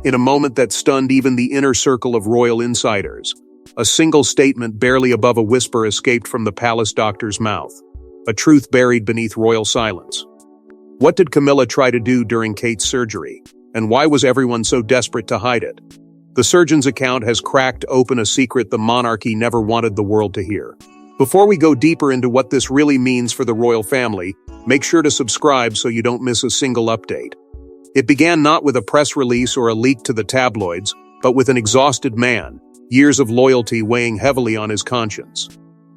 In a moment that stunned even the inner circle of royal insiders, a single statement barely above a whisper escaped from the palace doctor's mouth, a truth buried beneath royal silence. What did Camilla try to do during Kate's surgery, and why was everyone so desperate to hide it? The surgeon's account has cracked open a secret the monarchy never wanted the world to hear. Before we go deeper into what this really means for the royal family, make sure to subscribe so you don't miss a single update. It began not with a press release or a leak to the tabloids, but with an exhausted man, years of loyalty weighing heavily on his conscience.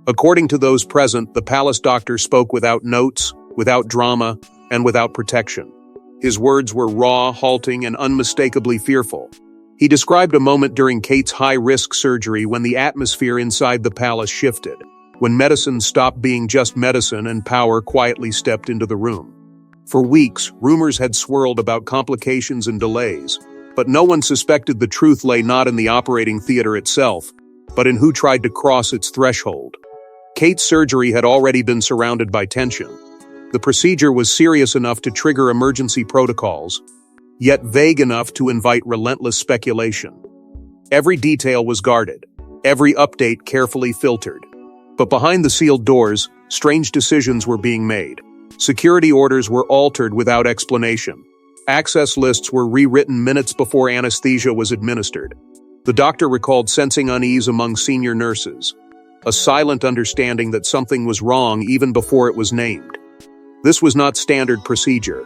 According to those present, the palace doctor spoke without notes, without drama, and without protection. His words were raw, halting, and unmistakably fearful. He described a moment during Kate's high-risk surgery when the atmosphere inside the palace shifted, when medicine stopped being just medicine and power quietly stepped into the room. For weeks, rumors had swirled about complications and delays, but no one suspected the truth lay not in the operating theater itself, but in who tried to cross its threshold. Kate's surgery had already been surrounded by tension. The procedure was serious enough to trigger emergency protocols, yet vague enough to invite relentless speculation. Every detail was guarded, every update carefully filtered. But behind the sealed doors, strange decisions were being made. Security orders were altered without explanation. Access lists were rewritten minutes before anesthesia was administered. The doctor recalled sensing unease among senior nurses, a silent understanding that something was wrong even before it was named. This was not standard procedure.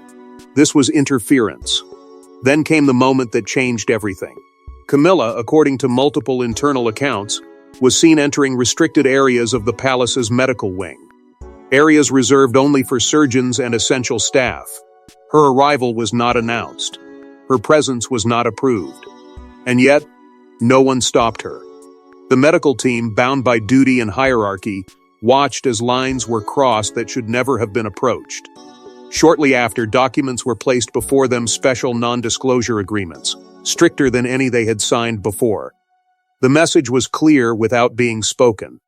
This was interference. Then came the moment that changed everything. Camilla, according to multiple internal accounts, was seen entering restricted areas of the palace's medical wing. Areas reserved only for surgeons and essential staff. Her arrival was not announced. Her presence was not approved. And yet, no one stopped her. The medical team, bound by duty and hierarchy, watched as lines were crossed that should never have been approached. Shortly after, documents were placed before them, special non-disclosure agreements, stricter than any they had signed before. The message was clear without being spoken.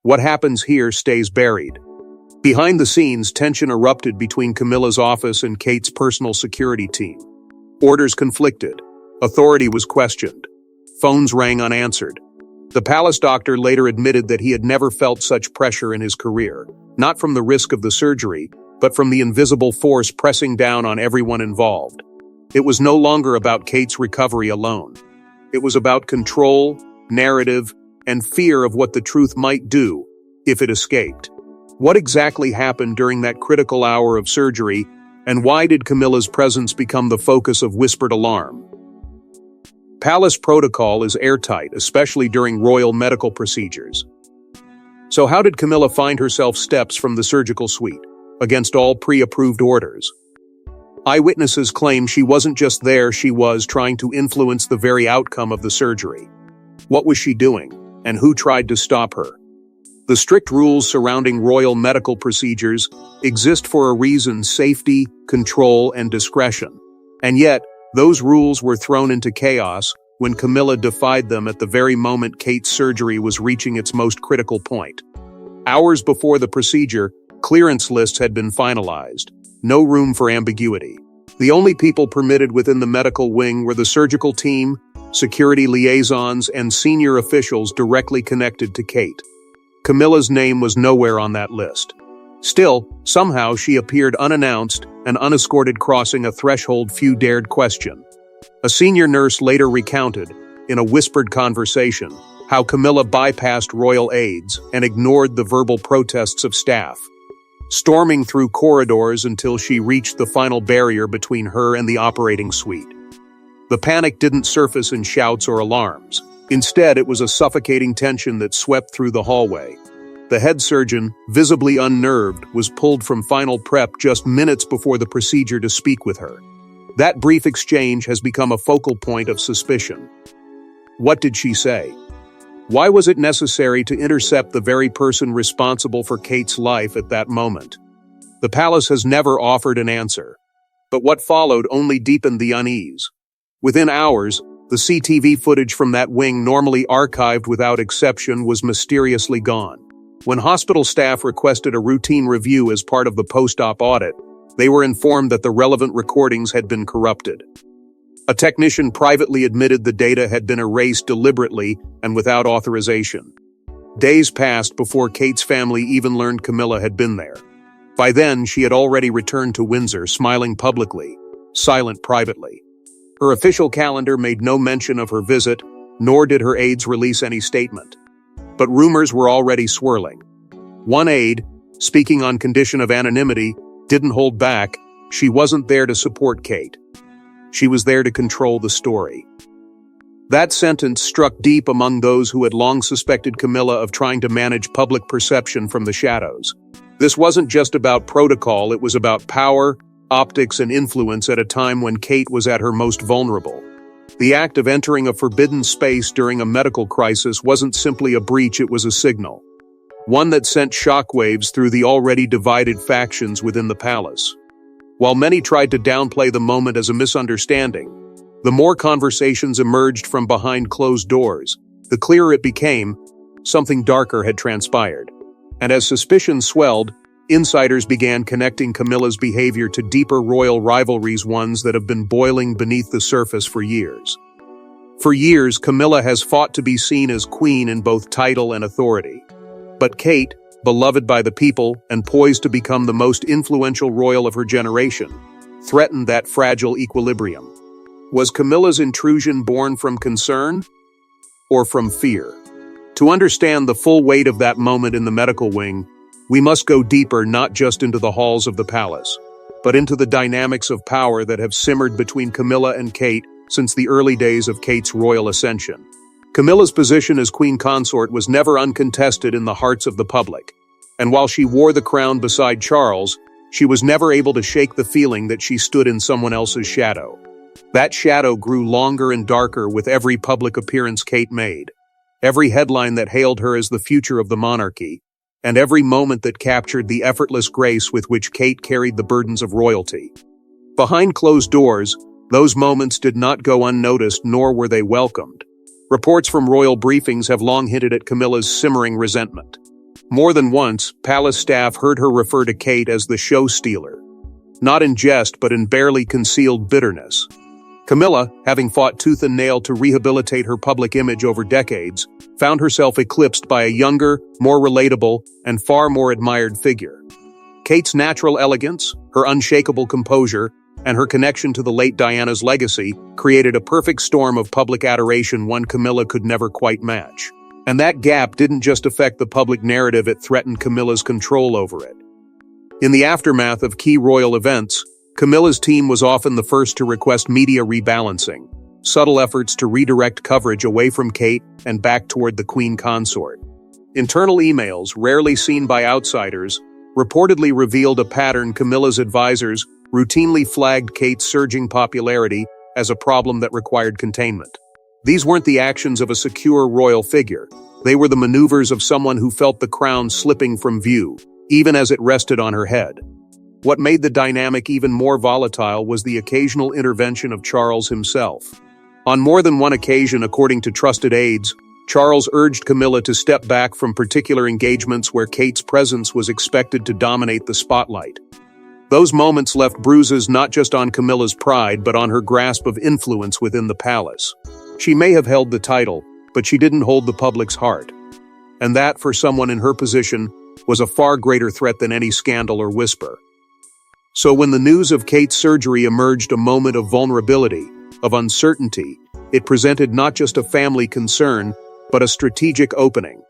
What happens here stays buried. Behind the scenes, tension erupted between Camilla's office and Kate's personal security team. Orders conflicted. Authority was questioned. Phones rang unanswered. The palace doctor later admitted that he had never felt such pressure in his career, not from the risk of the surgery, but from the invisible force pressing down on everyone involved. It was no longer about Kate's recovery alone. It was about control, narrative, and fear of what the truth might do if it escaped. What exactly happened during that critical hour of surgery, and why did Camilla's presence become the focus of whispered alarm? Palace protocol is airtight, especially during royal medical procedures. So how did Camilla find herself steps from the surgical suite, against all pre-approved orders? Eyewitnesses claim she wasn't just there, she was trying to influence the very outcome of the surgery. What was she doing, and who tried to stop her? The strict rules surrounding royal medical procedures exist for a reason: safety, control, and discretion. And yet, those rules were thrown into chaos when Camilla defied them at the very moment Kate's surgery was reaching its most critical point. Hours before the procedure, clearance lists had been finalized. No room for ambiguity. The only people permitted within the medical wing were the surgical team, security liaisons, and senior officials directly connected to Kate. Camilla's name was nowhere on that list. Still, somehow she appeared unannounced and unescorted, crossing a threshold few dared question. A senior nurse later recounted, in a whispered conversation, how Camilla bypassed royal aides and ignored the verbal protests of staff, storming through corridors until she reached the final barrier between her and the operating suite. The panic didn't surface in shouts or alarms. Instead, it was a suffocating tension that swept through the hallway. The head surgeon, visibly unnerved, was pulled from final prep just minutes before the procedure to speak with her. That brief exchange has become a focal point of suspicion. What did she say? Why was it necessary to intercept the very person responsible for Kate's life at that moment? The palace has never offered an answer. But what followed only deepened the unease. Within hours, the CCTV footage from that wing, normally archived without exception, was mysteriously gone. When hospital staff requested a routine review as part of the post-op audit, they were informed that the relevant recordings had been corrupted. A technician privately admitted the data had been erased deliberately and without authorization. Days passed before Kate's family even learned Camilla had been there. By then, she had already returned to Windsor, smiling publicly, silent privately. Her official calendar made no mention of her visit, nor did her aides release any statement. But rumors were already swirling. One aide, speaking on condition of anonymity, didn't hold back. She wasn't there to support Kate. She was there to control the story. That sentence struck deep among those who had long suspected Camilla of trying to manage public perception from the shadows. This wasn't just about protocol, it was about power, optics, and influence at a time when Kate was at her most vulnerable. The act of entering a forbidden space during a medical crisis wasn't simply a breach, it was a signal. One that sent shockwaves through the already divided factions within the palace. While many tried to downplay the moment as a misunderstanding, the more conversations emerged from behind closed doors, the clearer it became something darker had transpired. And as suspicions swelled, insiders began connecting Camilla's behavior to deeper royal rivalries, ones that have been boiling beneath the surface for years. For years, Camilla has fought to be seen as queen in both title and authority. But Kate, beloved by the people and poised to become the most influential royal of her generation, threatened that fragile equilibrium. Was Camilla's intrusion born from concern or from fear? To understand the full weight of that moment in the medical wing, we must go deeper, not just into the halls of the palace, but into the dynamics of power that have simmered between Camilla and Kate since the early days of Kate's royal ascension. Camilla's position as queen consort was never uncontested in the hearts of the public, and while she wore the crown beside Charles, she was never able to shake the feeling that she stood in someone else's shadow. That shadow grew longer and darker with every public appearance Kate made, every headline that hailed her as the future of the monarchy, and every moment that captured the effortless grace with which Kate carried the burdens of royalty. Behind closed doors, those moments did not go unnoticed, nor were they welcomed. Reports from royal briefings have long hinted at Camilla's simmering resentment. More than once, palace staff heard her refer to Kate as the show stealer, not in jest but in barely concealed bitterness. Camilla, having fought tooth and nail to rehabilitate her public image over decades, found herself eclipsed by a younger, more relatable, and far more admired figure. Kate's natural elegance, her unshakable composure, and her connection to the late Diana's legacy created a perfect storm of public adoration, one Camilla could never quite match. And that gap didn't just affect the public narrative, it threatened Camilla's control over it. In the aftermath of key royal events, Camilla's team was often the first to request media rebalancing, subtle efforts to redirect coverage away from Kate and back toward the queen consort. Internal emails, rarely seen by outsiders, reportedly revealed a pattern. Camilla's advisors routinely flagged Kate's surging popularity as a problem that required containment. These weren't the actions of a secure royal figure. They were the maneuvers of someone who felt the crown slipping from view, even as it rested on her head. What made the dynamic even more volatile was the occasional intervention of Charles himself. On more than one occasion, according to trusted aides, Charles urged Camilla to step back from particular engagements where Kate's presence was expected to dominate the spotlight. Those moments left bruises not just on Camilla's pride but on her grasp of influence within the palace. She may have held the title, but she didn't hold the public's heart. And that, for someone in her position, was a far greater threat than any scandal or whisper. So when the news of Kate's surgery emerged, a moment of vulnerability, of uncertainty, it presented not just a family concern, but a strategic opening.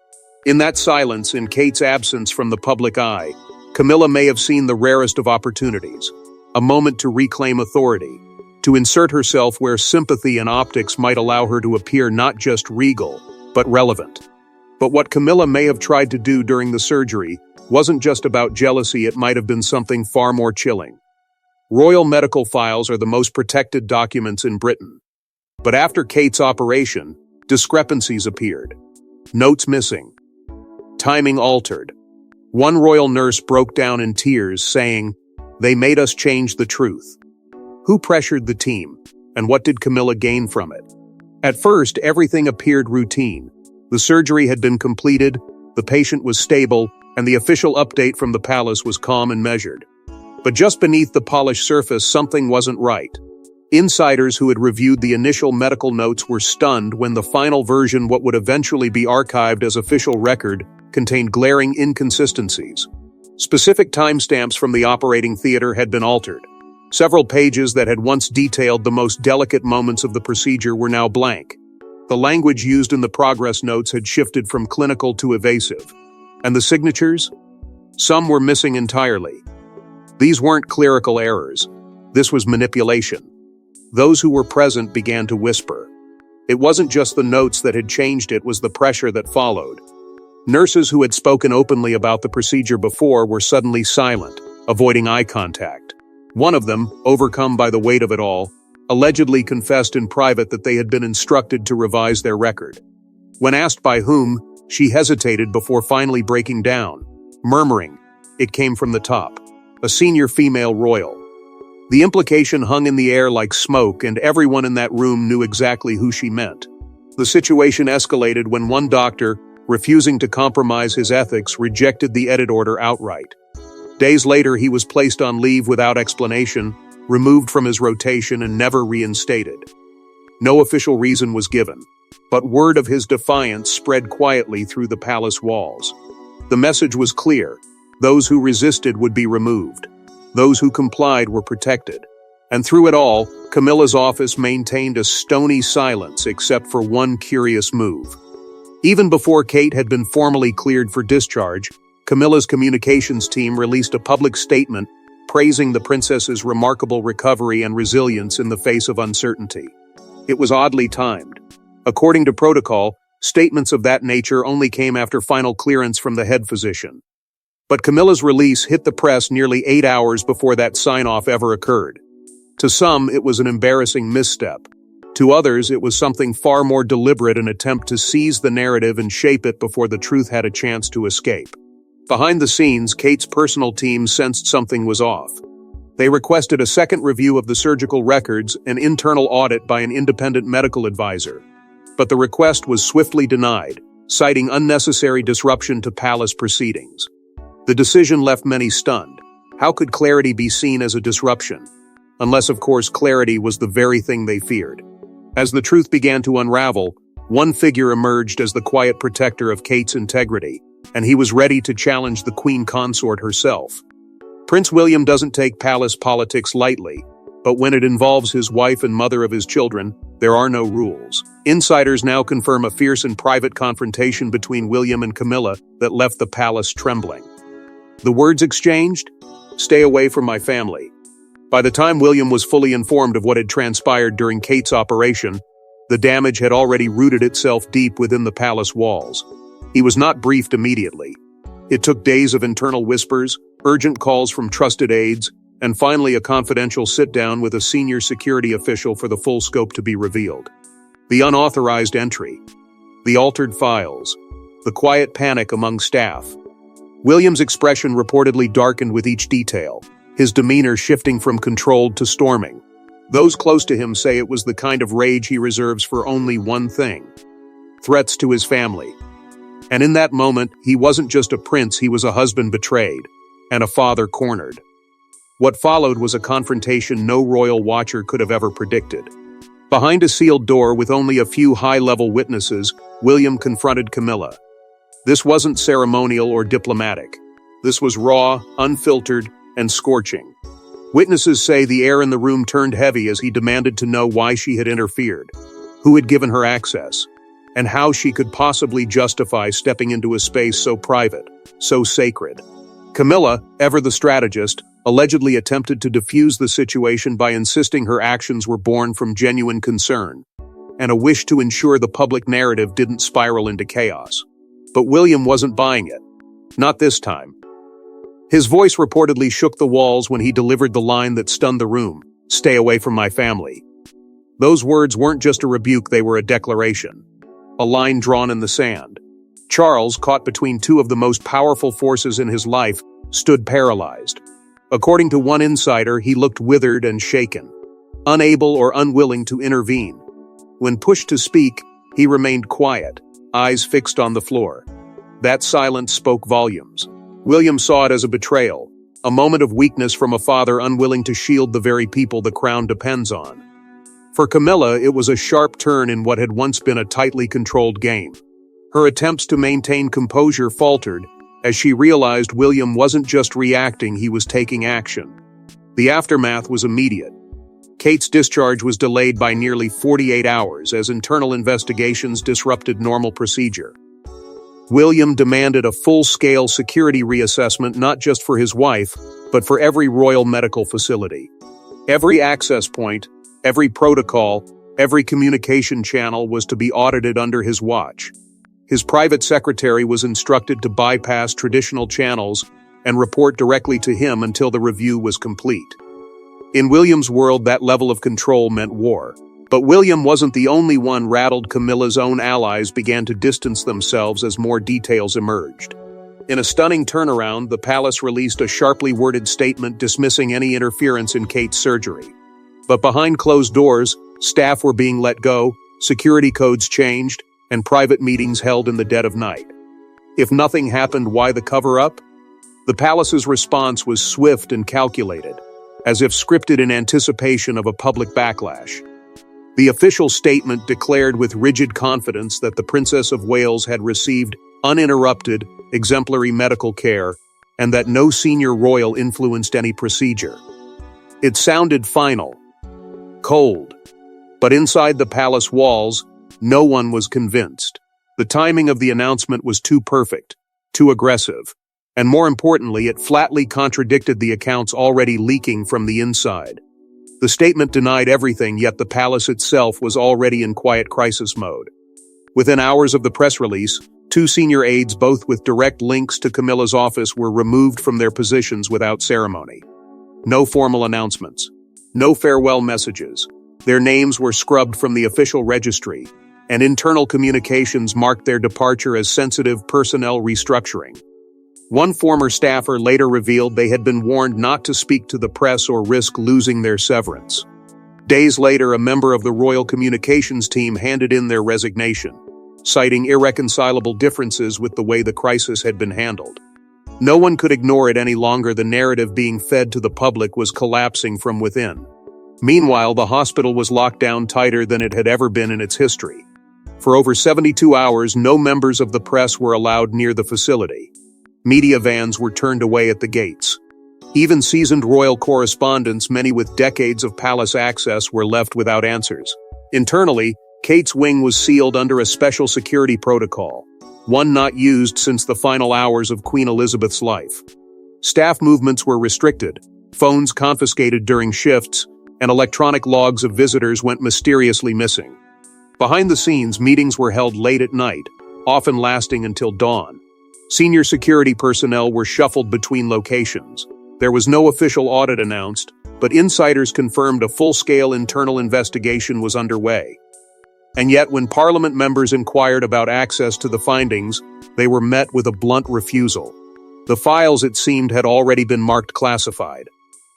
In that silence, in Kate's absence from the public eye, Camilla may have seen the rarest of opportunities, a moment to reclaim authority, to insert herself where sympathy and optics might allow her to appear not just regal, but relevant. But what Camilla may have tried to do during the surgery wasn't just about jealousy, it might have been something far more chilling. Royal medical files are the most protected documents in Britain. But after Kate's operation, discrepancies appeared. Notes missing. Timing altered. One royal nurse broke down in tears, saying, "They made us change the truth." Who pressured the team, and what did Camilla gain from it? At first, everything appeared routine. The surgery had been completed, the patient was stable, and the official update from the palace was calm and measured. But just beneath the polished surface, something wasn't right. Insiders who had reviewed the initial medical notes were stunned when the final version, what would eventually be archived as official record, contained glaring inconsistencies. Specific timestamps from the operating theater had been altered. Several pages that had once detailed the most delicate moments of the procedure were now blank. The language used in the progress notes had shifted from clinical to evasive. And the signatures? Some were missing entirely. These weren't clerical errors. This was manipulation. Those who were present began to whisper. It wasn't just the notes that had changed, it was the pressure that followed. Nurses who had spoken openly about the procedure before were suddenly silent, avoiding eye contact. One of them, overcome by the weight of it all, allegedly confessed in private that they had been instructed to revise their record. When asked by whom, she hesitated before finally breaking down, murmuring, "It came from the top. A senior female royal." The implication hung in the air like smoke, and everyone in that room knew exactly who she meant. The situation escalated when one doctor, refusing to compromise his ethics, rejected the edit order outright. Days later, he was placed on leave without explanation, removed from his rotation, and never reinstated. No official reason was given, but word of his defiance spread quietly through the palace walls. The message was clear: those who resisted would be removed. Those who complied were protected. And through it all, Camilla's office maintained a stony silence except for one curious move. Even before Kate had been formally cleared for discharge, Camilla's communications team released a public statement praising the princess's remarkable recovery and resilience in the face of uncertainty. It was oddly timed. According to protocol, statements of that nature only came after final clearance from the head physician. But Camilla's release hit the press nearly 8 hours before that sign-off ever occurred. To some, it was an embarrassing misstep. To others, it was something far more deliberate, an attempt to seize the narrative and shape it before the truth had a chance to escape. Behind the scenes, Kate's personal team sensed something was off. They requested a second review of the surgical records, an internal audit by an independent medical advisor. But the request was swiftly denied, citing unnecessary disruption to palace proceedings. The decision left many stunned. How could clarity be seen as a disruption? Unless, of course, clarity was the very thing they feared. As the truth began to unravel, one figure emerged as the quiet protector of Kate's integrity, and he was ready to challenge the queen consort herself. Prince William doesn't take palace politics lightly, but when it involves his wife and mother of his children, there are no rules. Insiders now confirm a fierce and private confrontation between William and Camilla that left the palace trembling. The words exchanged? "Stay away from my family." By the time William was fully informed of what had transpired during Kate's operation, the damage had already rooted itself deep within the palace walls. He was not briefed immediately. It took days of internal whispers, urgent calls from trusted aides, and finally a confidential sit-down with a senior security official for the full scope to be revealed. The unauthorized entry, the altered files, the quiet panic among staff. William's expression reportedly darkened with each detail, his demeanor shifting from controlled to storming. Those close to him say it was the kind of rage he reserves for only one thing: threats to his family. And in that moment, he wasn't just a prince, he was a husband betrayed, and a father cornered. What followed was a confrontation no royal watcher could have ever predicted. Behind a sealed door with only a few high-level witnesses, William confronted Camilla. This wasn't ceremonial or diplomatic. This was raw, unfiltered, and scorching. Witnesses say the air in the room turned heavy as he demanded to know why she had interfered, who had given her access, and how she could possibly justify stepping into a space so private, so sacred. Camilla, ever the strategist, allegedly attempted to defuse the situation by insisting her actions were born from genuine concern and a wish to ensure the public narrative didn't spiral into chaos. But William wasn't buying it. Not this time. His voice reportedly shook the walls when he delivered the line that stunned the room: "Stay away from my family." Those words weren't just a rebuke, they were a declaration. A line drawn in the sand. Charles, caught between two of the most powerful forces in his life, stood paralyzed. According to one insider, he looked withered and shaken, unable or unwilling to intervene. When pushed to speak, he remained quiet, eyes fixed on the floor. That silence spoke volumes. William saw it as a betrayal, a moment of weakness from a father unwilling to shield the very people the crown depends on. For Camilla, it was a sharp turn in what had once been a tightly controlled game. Her attempts to maintain composure faltered as she realized William wasn't just reacting, he was taking action. The aftermath was immediate. Kate's discharge was delayed by nearly 48 hours as internal investigations disrupted normal procedure. William demanded a full-scale security reassessment not just for his wife, but for every royal medical facility. Every access point, every protocol, every communication channel was to be audited under his watch. His private secretary was instructed to bypass traditional channels and report directly to him until the review was complete. In William's world, that level of control meant war. But William wasn't the only one rattled. Camilla's own allies began to distance themselves as more details emerged. In a stunning turnaround, the palace released a sharply worded statement dismissing any interference in Kate's surgery. But behind closed doors, staff were being let go, security codes changed, and private meetings held in the dead of night. If nothing happened, why the cover-up? The palace's response was swift and calculated, as if scripted in anticipation of a public backlash. The official statement declared with rigid confidence that the Princess of Wales had received uninterrupted, exemplary medical care, and that no senior royal influenced any procedure. It sounded final, cold, but inside the palace walls, no one was convinced. The timing of the announcement was too perfect, too aggressive, and more importantly, it flatly contradicted the accounts already leaking from the inside. The statement denied everything, yet the palace itself was already in quiet crisis mode. Within hours of the press release, 2 senior aides, both with direct links to Camilla's office, were removed from their positions without ceremony. No formal announcements, no farewell messages. Their names were scrubbed from the official registry, and internal communications marked their departure as sensitive personnel restructuring. One former staffer later revealed they had been warned not to speak to the press or risk losing their severance. Days later, a member of the royal communications team handed in their resignation, citing irreconcilable differences with the way the crisis had been handled. No one could ignore it any longer. The narrative being fed to the public was collapsing from within. Meanwhile, the hospital was locked down tighter than it had ever been in its history. For over 72 hours, no members of the press were allowed near the facility. Media vans were turned away at the gates. Even seasoned royal correspondents, many with decades of palace access, were left without answers. Internally, Kate's wing was sealed under a special security protocol, one not used since the final hours of Queen Elizabeth's life. Staff movements were restricted, phones confiscated during shifts, and electronic logs of visitors went mysteriously missing. Behind the scenes, meetings were held late at night, often lasting until dawn. Senior security personnel were shuffled between locations. There was no official audit announced, but insiders confirmed a full-scale internal investigation was underway. And yet, when Parliament members inquired about access to the findings, they were met with a blunt refusal. The files, it seemed, had already been marked classified.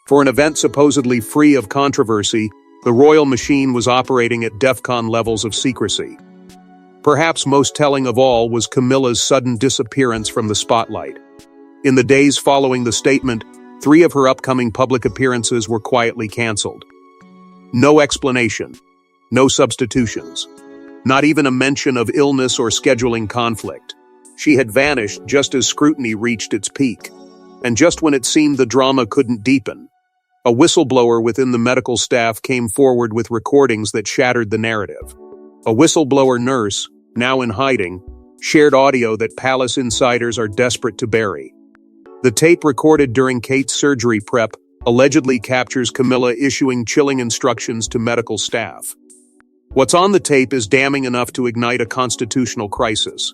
For an event supposedly free of controversy, the royal machine was operating at DEFCON levels of secrecy. Perhaps most telling of all was Camilla's sudden disappearance from the spotlight. In the days following the statement, 3 of her upcoming public appearances were quietly canceled. No explanation, no substitutions, not even a mention of illness or scheduling conflict. She had vanished just as scrutiny reached its peak. And just when it seemed the drama couldn't deepen, a whistleblower within the medical staff came forward with recordings that shattered the narrative. A whistleblower nurse, now in hiding, shared audio that palace insiders are desperate to bury. The tape recorded during Kate's surgery prep allegedly captures Camilla issuing chilling instructions to medical staff. What's on the tape is damning enough to ignite a constitutional crisis.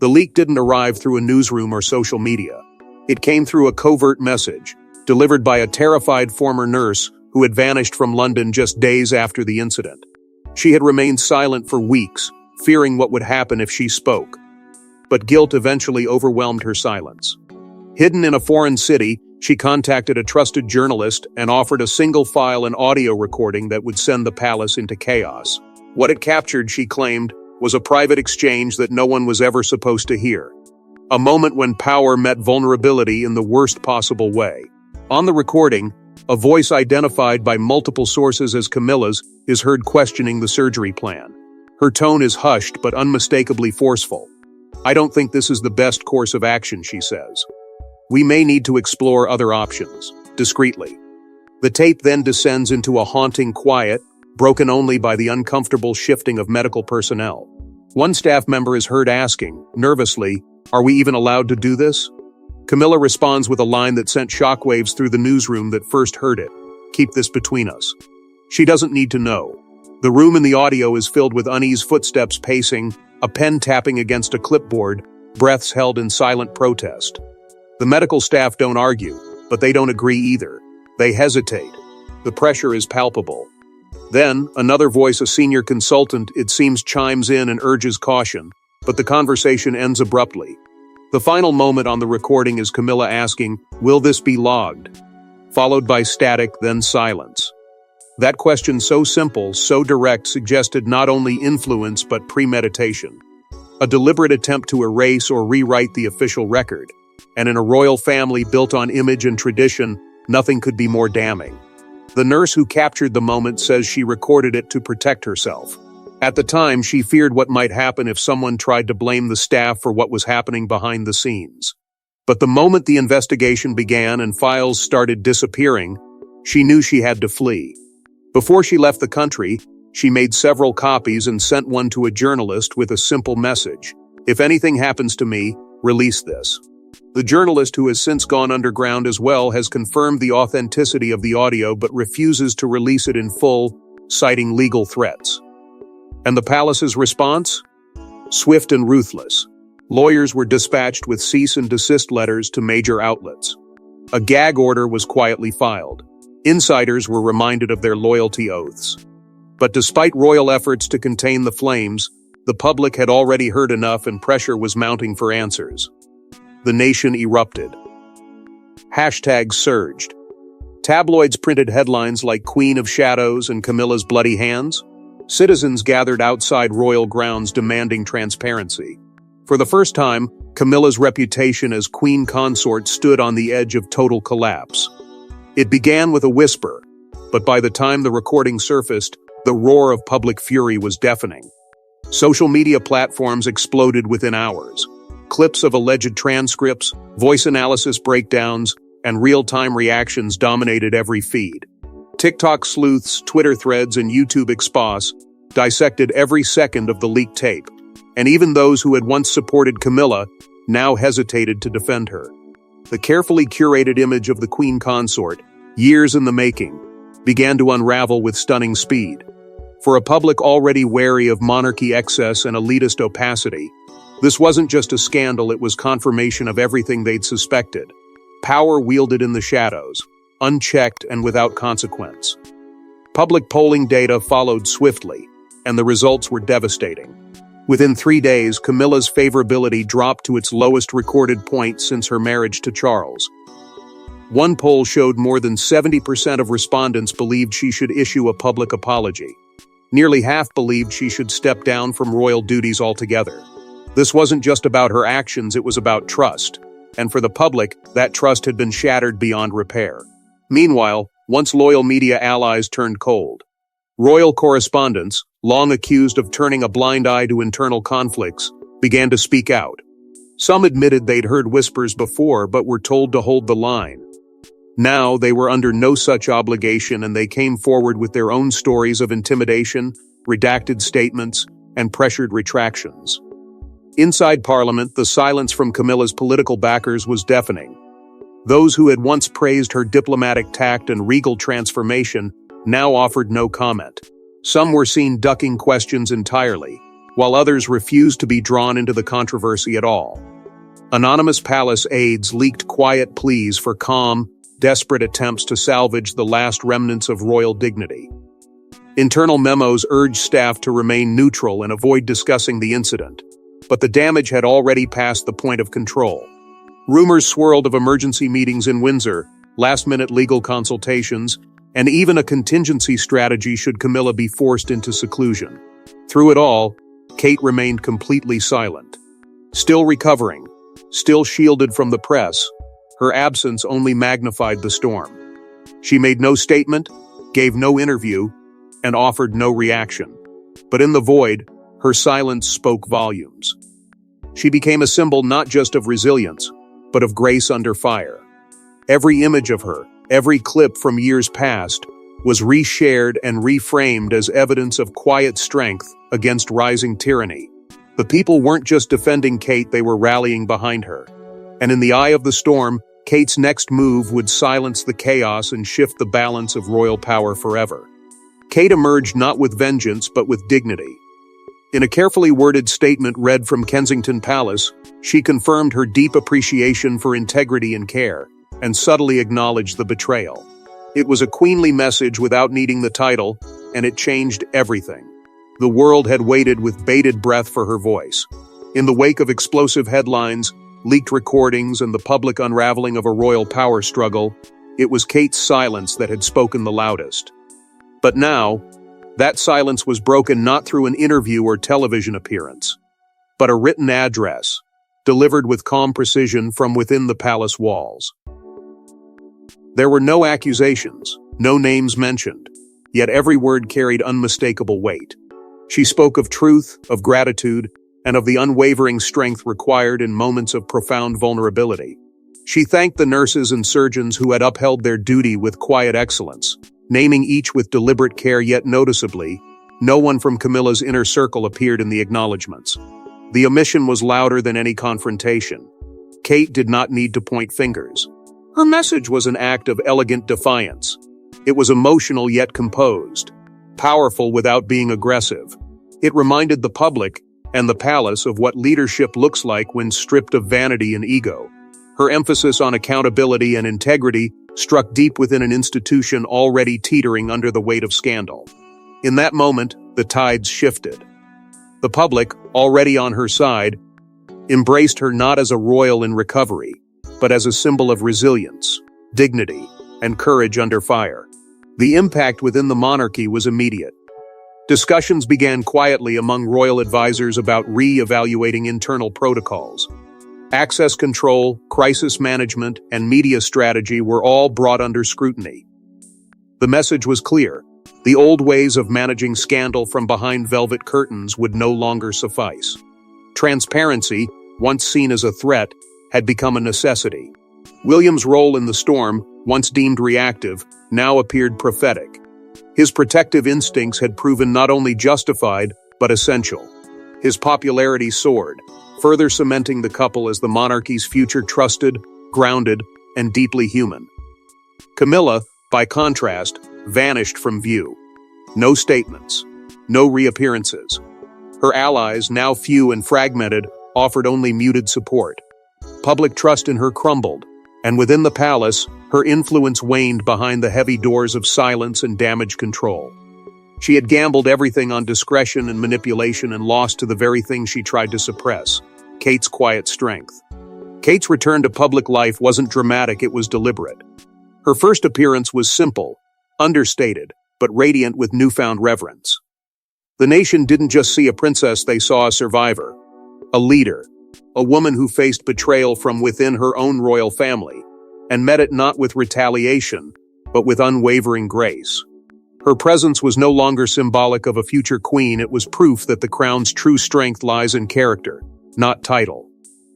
The leak didn't arrive through a newsroom or social media. It came through a covert message, delivered by a terrified former nurse who had vanished from London just days after the incident. She had remained silent for weeks, fearing what would happen if she spoke. But guilt eventually overwhelmed her silence. Hidden in a foreign city, she contacted a trusted journalist and offered a single file and audio recording that would send the palace into chaos. What it captured, she claimed, was a private exchange that no one was ever supposed to hear. A moment when power met vulnerability in the worst possible way. On the recording, A voice identified by multiple sources as Camilla's is heard questioning the surgery plan. Her tone is hushed but unmistakably forceful. "I don't think this is the best course of action," she says. "We may need to explore other options," discreetly. The tape then descends into a haunting quiet, broken only by the uncomfortable shifting of medical personnel. One staff member is heard asking, nervously, "Are we even allowed to do this?" Camilla responds with a line that sent shockwaves through the newsroom that first heard it. "Keep this between us." She doesn't need to know. The room in the audio is filled with uneasy footsteps pacing, a pen tapping against a clipboard, breaths held in silent protest. The medical staff don't argue, but they don't agree either. They hesitate. The pressure is palpable. Then, another voice, a senior consultant, it seems, chimes in and urges caution, but the conversation ends abruptly. The final moment on the recording is Camilla asking, "Will this be logged?" Followed by static, then silence. That question, so simple, so direct, suggested not only influence but premeditation. A deliberate attempt to erase or rewrite the official record. And in a royal family built on image and tradition, nothing could be more damning. The nurse who captured the moment says she recorded it to protect herself. At the time, she feared what might happen if someone tried to blame the staff for what was happening behind the scenes. But the moment the investigation began and files started disappearing, she knew she had to flee. Before she left the country, she made several copies and sent one to a journalist with a simple message: "If anything happens to me, release this." The journalist, who has since gone underground as well, has confirmed the authenticity of the audio but refuses to release it in full, citing legal threats. And the palace's response? Swift and ruthless. Lawyers were dispatched with cease and desist letters to major outlets. A gag order was quietly filed. Insiders were reminded of their loyalty oaths. But despite royal efforts to contain the flames, the public had already heard enough and pressure was mounting for answers. The nation erupted. Hashtags surged. Tabloids printed headlines like "Queen of Shadows" and "Camilla's Bloody Hands." Citizens gathered outside royal grounds demanding transparency. For the first time, Camilla's reputation as queen consort stood on the edge of total collapse. It began with a whisper, but by the time the recording surfaced, the roar of public fury was deafening. Social media platforms exploded within hours. Clips of alleged transcripts, voice analysis breakdowns, and real-time reactions dominated every feed. TikTok sleuths, Twitter threads, and YouTube expos dissected every second of the leaked tape, and even those who had once supported Camilla now hesitated to defend her. The carefully curated image of the queen consort, years in the making, began to unravel with stunning speed. For a public already wary of monarchy excess and elitist opacity, this wasn't just a scandal, it was confirmation of everything they'd suspected. Power wielded in the shadows, unchecked and without consequence. Public polling data followed swiftly, and the results were devastating. Within 3 days, Camilla's favorability dropped to its lowest recorded point since her marriage to Charles. One poll showed more than 70% of respondents believed she should issue a public apology. Nearly half believed she should step down from royal duties altogether. This wasn't just about her actions, it was about trust. And for the public, that trust had been shattered beyond repair. Meanwhile, once loyal media allies turned cold. Royal correspondents, long accused of turning a blind eye to internal conflicts, began to speak out. Some admitted they'd heard whispers before but were told to hold the line. Now they were under no such obligation, and they came forward with their own stories of intimidation, redacted statements, and pressured retractions. Inside Parliament, the silence from Camilla's political backers was deafening. Those who had once praised her diplomatic tact and regal transformation now offered no comment. Some were seen ducking questions entirely, while others refused to be drawn into the controversy at all. Anonymous palace aides leaked quiet pleas for calm, desperate attempts to salvage the last remnants of royal dignity. Internal memos urged staff to remain neutral and avoid discussing the incident, but the damage had already passed the point of control. Rumors swirled of emergency meetings in Windsor, last-minute legal consultations, and even a contingency strategy should Camilla be forced into seclusion. Through it all, Kate remained completely silent. Still recovering, still shielded from the press, her absence only magnified the storm. She made no statement, gave no interview, and offered no reaction. But in the void, her silence spoke volumes. She became a symbol not just of resilience, but of grace under fire. Every image of her, every clip from years past, was reshared and reframed as evidence of quiet strength against rising tyranny. The people weren't just defending Kate, they were rallying behind her. And in the eye of the storm, Kate's next move would silence the chaos and shift the balance of royal power forever. Kate emerged not with vengeance, but with dignity. In a carefully worded statement read from Kensington Palace, she confirmed her deep appreciation for integrity and care, and subtly acknowledged the betrayal. It was a queenly message without needing the title, and it changed everything. The world had waited with bated breath for her voice. In the wake of explosive headlines, leaked recordings, and the public unraveling of a royal power struggle, it was Kate's silence that had spoken the loudest. But now, that silence was broken not through an interview or television appearance, but a written address, delivered with calm precision from within the palace walls. There were no accusations, no names mentioned, yet every word carried unmistakable weight. She spoke of truth, of gratitude, and of the unwavering strength required in moments of profound vulnerability. She thanked the nurses and surgeons who had upheld their duty with quiet excellence, naming each with deliberate care, yet noticeably, no one from Camilla's inner circle appeared in the acknowledgments. The omission was louder than any confrontation. Kate did not need to point fingers. Her message was an act of elegant defiance. It was emotional yet composed, powerful without being aggressive. It reminded the public and the palace of what leadership looks like when stripped of vanity and ego. Her emphasis on accountability and integrity struck deep within an institution already teetering under the weight of scandal. In that moment, the tides shifted. The public, already on her side, embraced her not as a royal in recovery, but as a symbol of resilience, dignity, and courage under fire. The impact within the monarchy was immediate. Discussions began quietly among royal advisors about re-evaluating internal protocols. Access control, crisis management, and media strategy were all brought under scrutiny. The message was clear. The old ways of managing scandal from behind velvet curtains would no longer suffice. Transparency, once seen as a threat, had become a necessity. William's role in the storm, once deemed reactive, now appeared prophetic. His protective instincts had proven not only justified, but essential. His popularity soared, further cementing the couple as the monarchy's future trusted, grounded, and deeply human. Camilla, by contrast, vanished from view. No statements, no reappearances. Her allies, now few and fragmented, offered only muted support. Public trust in her crumbled, and within the palace, her influence waned behind the heavy doors of silence and damage control. She had gambled everything on discretion and manipulation and lost to the very thing she tried to suppress, Kate's quiet strength. Kate's return to public life wasn't dramatic, it was deliberate. Her first appearance was simple, understated, but radiant with newfound reverence. The nation didn't just see a princess, they saw a survivor, a leader, a woman who faced betrayal from within her own royal family, and met it not with retaliation, but with unwavering grace. Her presence was no longer symbolic of a future queen, it was proof that the crown's true strength lies in character, not title.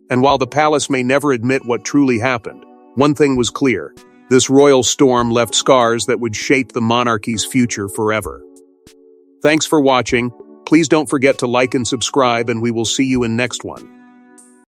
And while the palace may never admit what truly happened, one thing was clear: this royal storm left scars that would shape the monarchy's future forever. Thanks for watching. Please don't forget to like and subscribe, and we will see you in next one.